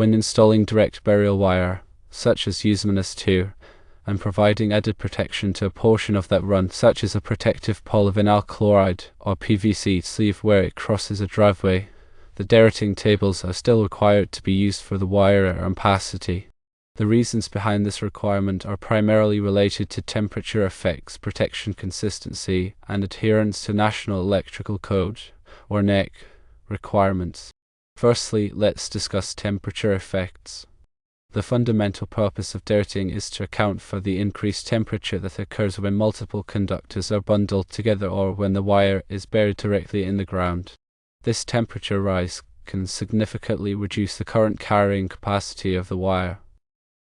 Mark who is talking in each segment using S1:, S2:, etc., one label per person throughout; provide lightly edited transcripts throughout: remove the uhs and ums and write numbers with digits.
S1: When installing direct burial wire, such as USMNS2, and providing added protection to a portion of that run, such as a protective polyvinyl chloride or PVC sleeve where it crosses a driveway, the derating tables are still required to be used for the wire ampacity. The reasons behind this requirement are primarily related to temperature effects, protection consistency, and adherence to National Electrical Code, or NEC, requirements. Firstly, let's discuss temperature effects. The fundamental purpose of derating is to account for the increased temperature that occurs when multiple conductors are bundled together or when the wire is buried directly in the ground. This temperature rise can significantly reduce the current carrying capacity of the wire.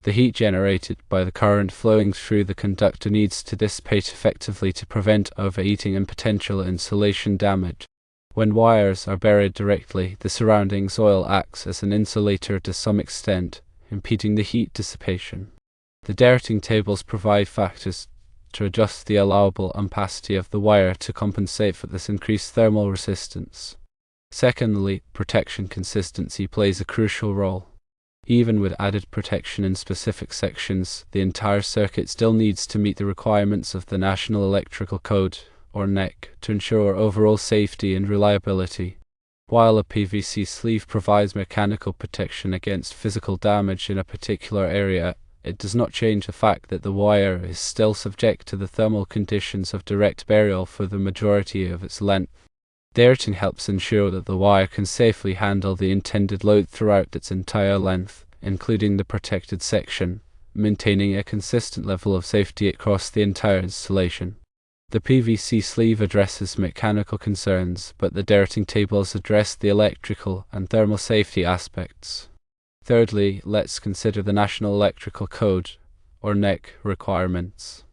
S1: The heat generated by the current flowing through the conductor needs to dissipate effectively to prevent overheating and potential insulation damage. When wires are buried directly, the surrounding soil acts as an insulator to some extent, impeding the heat dissipation. The derating tables provide factors to adjust the allowable ampacity of the wire to compensate for this increased thermal resistance. Secondly, protection consistency plays a crucial role. Even with added protection in specific sections, the entire circuit still needs to meet the requirements of the National Electrical Code, or NEC, to ensure overall safety and reliability. While a PVC sleeve provides mechanical protection against physical damage in a particular area, it does not change the fact that the wire is still subject to the thermal conditions of direct burial for the majority of its length. Derating helps ensure that the wire can safely handle the intended load throughout its entire length, including the protected section, maintaining a consistent level of safety across the entire installation. The PVC sleeve addresses mechanical concerns, but the derating tables address the electrical and thermal safety aspects. Thirdly, let's consider the National Electrical Code, or NEC, requirements.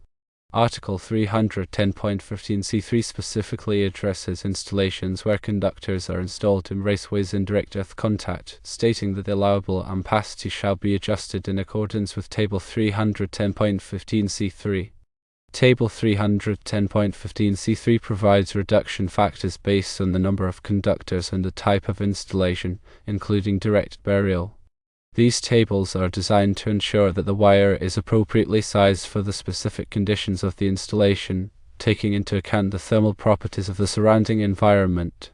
S1: Article 310.15c3 specifically addresses installations where conductors are installed in raceways in direct earth contact, stating that the allowable ampacity shall be adjusted in accordance with Table 310.15c3. Table 310.15c3 provides reduction factors based on the number of conductors and the type of installation, including direct burial. These tables are designed to ensure that the wire is appropriately sized for the specific conditions of the installation, taking into account the thermal properties of the surrounding environment.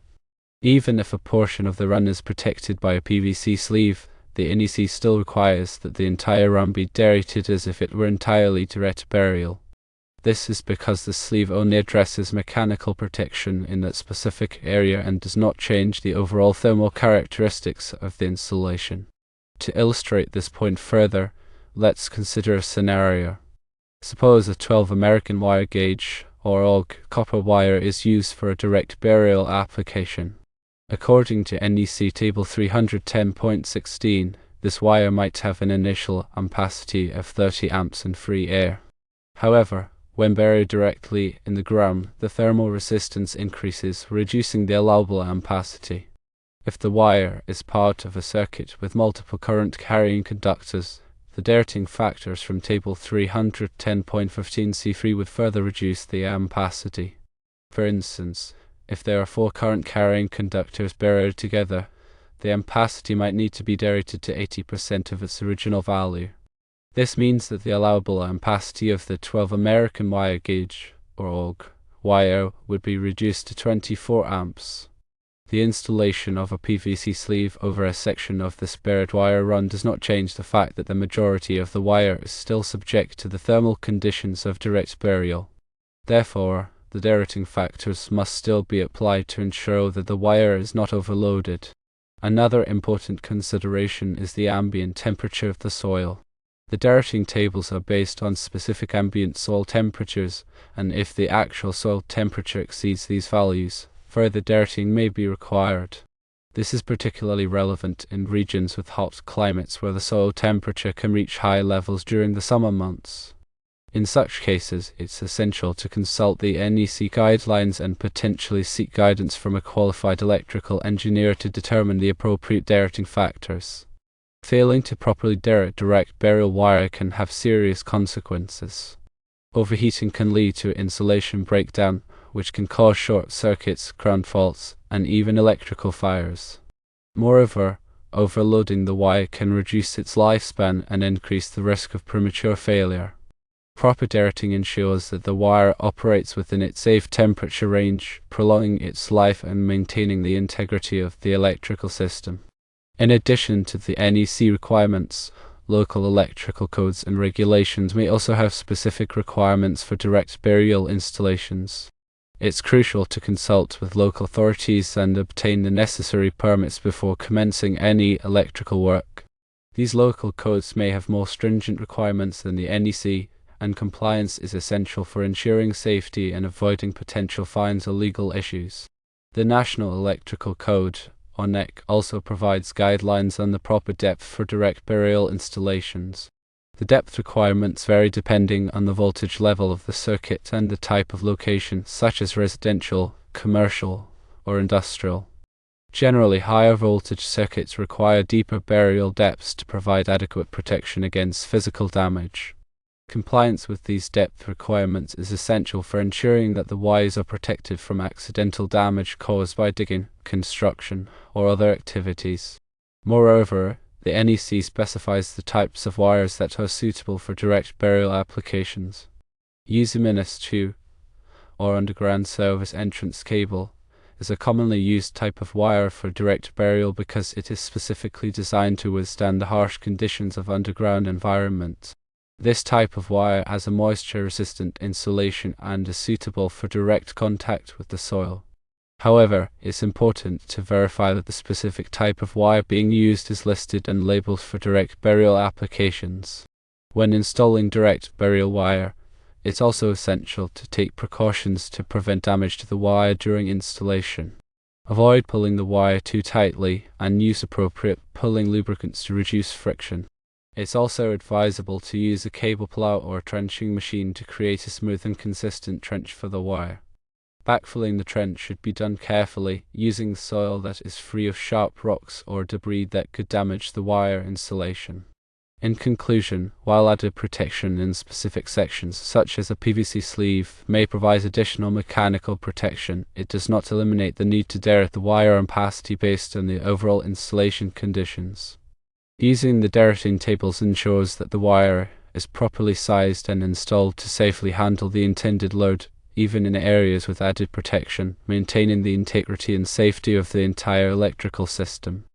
S1: Even if a portion of the run is protected by a PVC sleeve, the NEC still requires that the entire run be derated as if it were entirely direct burial. This is because the sleeve only addresses mechanical protection in that specific area and does not change the overall thermal characteristics of the installation. To illustrate this point further, let's consider a scenario. Suppose a 12 American wire gauge, or AUG, copper wire is used for a direct burial application. According to NEC Table 310.16, this wire might have an initial ampacity of 30 amps in free air. However, when buried directly in the ground, the thermal resistance increases, reducing the allowable ampacity. If the wire is part of a circuit with multiple current-carrying conductors, the derating factors from Table 310.15c3 would further reduce the ampacity. For instance, if there are 4 current-carrying conductors buried together, the ampacity might need to be derated to 80% of its original value. This means that the allowable ampacity of the 12 American wire gauge, or AUG, wire would be reduced to 24 amps. The installation of a PVC sleeve over a section of this buried wire run does not change the fact that the majority of the wire is still subject to the thermal conditions of direct burial. Therefore, the derating factors must still be applied to ensure that the wire is not overloaded. Another important consideration is the ambient temperature of the soil. The derating tables are based on specific ambient soil temperatures, and if the actual soil temperature exceeds these values, further derating may be required. This is particularly relevant in regions with hot climates where the soil temperature can reach high levels during the summer months. In such cases, it's essential to consult the NEC guidelines and potentially seek guidance from a qualified electrical engineer to determine the appropriate derating factors. Failing to properly derate direct burial wire can have serious consequences. Overheating can lead to insulation breakdown, which can cause short circuits, ground faults, and even electrical fires. Moreover, Overloading the wire can reduce its lifespan and increase the risk of premature failure. Proper derating ensures that the wire operates within its safe temperature range, prolonging its life and maintaining the integrity of the electrical system. In addition to the NEC requirements, local electrical codes and regulations may also have specific requirements for direct burial installations. It's crucial to consult with local authorities and obtain the necessary permits before commencing any electrical work. These local codes may have more stringent requirements than the NEC, and compliance is essential for ensuring safety and avoiding potential fines or legal issues. The National Electrical Code, or NEC, also provides guidelines on the proper depth for direct burial installations. The depth requirements vary depending on the voltage level of the circuit and the type of location, such as residential, commercial, or industrial. Generally, higher voltage circuits require deeper burial depths to provide adequate protection against physical damage. Compliance with these depth requirements is essential for ensuring that the wires are protected from accidental damage caused by digging, construction, or other activities. Moreover, the NEC specifies the types of wires that are suitable for direct burial applications. Usiminas-2, or underground service entrance cable, is a commonly used type of wire for direct burial because it is specifically designed to withstand the harsh conditions of underground environments. This type of wire has a moisture-resistant insulation and is suitable for direct contact with the soil. However, it's important to verify that the specific type of wire being used is listed and labeled for direct burial applications. When installing direct burial wire, it's also essential to take precautions to prevent damage to the wire during installation. Avoid pulling the wire too tightly and use appropriate pulling lubricants to reduce friction. It's also advisable to use a cable plow or a trenching machine to create a smooth and consistent trench for the wire. Backfilling the trench should be done carefully, using soil that is free of sharp rocks or debris that could damage the wire insulation. In conclusion, while added protection in specific sections, such as a PVC sleeve, may provide additional mechanical protection, it does not eliminate the need to derate the wire ampacity based on the overall installation conditions. Using the derating tables ensures that the wire is properly sized and installed to safely handle the intended load, even in areas with added protection, maintaining the integrity and safety of the entire electrical system.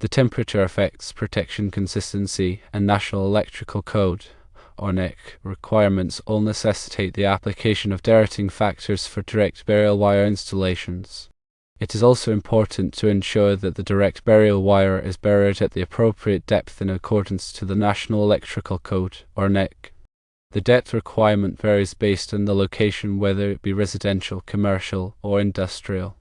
S1: The temperature effects, protection consistency, and National Electrical Code, or NEC, requirements all necessitate the application of derating factors for direct burial wire installations. It is also important to ensure that the direct burial wire is buried at the appropriate depth in accordance to the National Electrical Code, or NEC. The depth requirement varies based on the location, whether it be residential, commercial, or industrial.